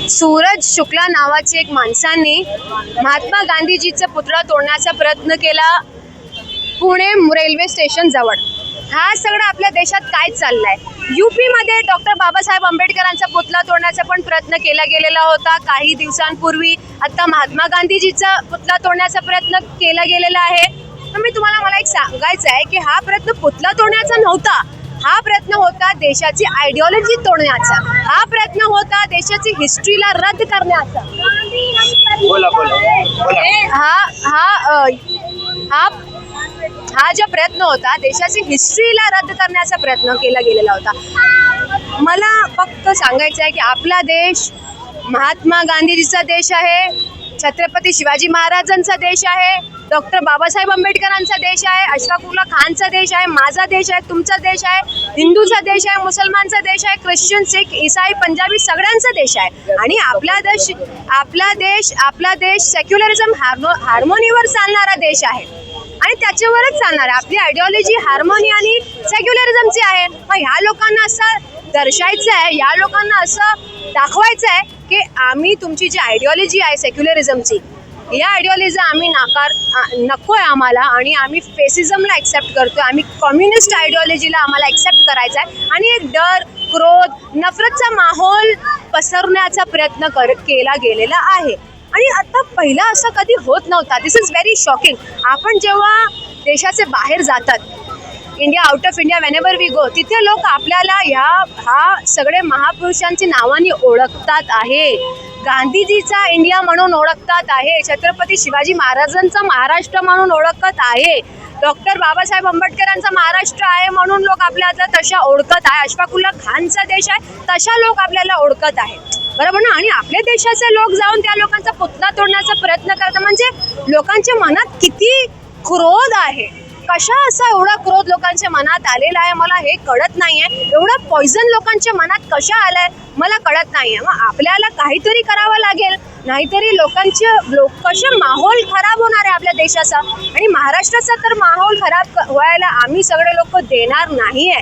सूरज शुक्ला नावाचे एक माणसाने महात्मा गांधीजीचा पुतळा तोडण्याचा प्रयत्न केला पुणे रेल्वे स्टेशन जवळ। हा सगळं आपल्या देशात काय चाललंय? यूपी मध्ये डॉक्टर बाबासाहेब आंबेडकरांचा पुतळा तोडण्याचा पण प्रयत्न केला गेलेला होता काही दिवसांपूर्वी। आता महात्मा गांधीजीचा पुतळा तोडण्याचा प्रयत्न केला गेलेला आहे। तर मी तुम्हाला एक सांगायचं आहे की हा प्रयत्न पुतळा तोडण्याचा नव्हता, हा प्रयत्न होता देशाची आयडियोलॉजी तोडण्याचा, हा प्रयत्न होता देशाची हिस्ट्रीला रद्द करण्याचा। हा जो प्रयत्न होता देशाची हिस्ट्रीला रद्द करण्याचा प्रयत्न केला गेलेला होता। मला फक्त सांगायचं आहे की आपला देश महात्मा गांधीजीचा देश आहे, छत्रपती शिवाजी महाराजांचा देश आहे, डॉक्टर बाबासाहेब आंबेडकरांचा देश आहे, अशफाकुल्ला खानचा देश आहे, माझा देश आहे, तुमचा देश आहे, हिंदूचा देश आहे, मुसलमानचा देश आहे, ख्रिश्चन, सिख, ईसाई, पंजाबी सगळ्यांचा देश आहे। आणि आपला देश सेक्युलरिझम हार्मोनीवर चालणारा देश आहे आणि त्याच्यावरच चालणार आहे। आपली आयडियोलॉजी हार्मोनी आणि सेक्युलरिझमची आहे। मग ह्या लोकांना असं दर्शायचं आहे, या लोकांना असं दाखवायचं आहे की आम्ही तुमची जी आयडियोलॉजी आहे सेक्युलरिझमची, या आयडियोलॉजी आम्ही नको आहे आम्हाला आणि आम्ही फेसिझमला ॲक्सेप्ट करतो, आम्ही कम्युनिस्ट आयडियोलॉजीला आम्हाला ॲक्सेप्ट करायचा आहे आणि एक डर, क्रोध, नफरतचा माहोल पसरण्याचा प्रयत्न केला गेलेला आहे। आणि आता पहिला असं कधी होत नव्हता। This is very shocking. आपण जेव्हा देशाचे बाहेर जातात, India, out of India, whenever we go, तिथे लोक आपल्याला हा सगळे महापुरुषांची नावाने ओळखतात आहे। गांधीजीचा इंडिया म्हणून ओळखतात आहे, छत्रपती शिवाजी महाराजांचा महाराष्ट्र म्हणून ओळखत आहे, डॉक्टर बाबासाहेब आंबेडकरांचा महाराष्ट्र आहे म्हणून लोक आपल्याला तशा ओळखत आहे, अशफाकुल्ला खानचा देश आहे तशा लोक आपल्याला ओळखत आहे, बरोबर ना? आणि आपल्या देशाचे लोक जाऊन त्या लोकांचा पुतळा तोडण्याचा प्रयत्न करतात, म्हणजे लोकांच्या मनात किती क्रोध आहे, कशा असा एवढा क्रोध लोकांच्या मनात आलेला आहे मला हे कळत नाहीये। एवढा पॉइझन लोकांच्या मनात कशा आलाय मला कळत नाहीये। मग आपल्याला काहीतरी करावं लागेल, नाहीतरी कशा माहोल खराब होणार आहे आपल्या देशाचा, आणि महाराष्ट्राचा तर माहोल खराब व्हायला आम्ही सगळे लोक देणार नाहीये।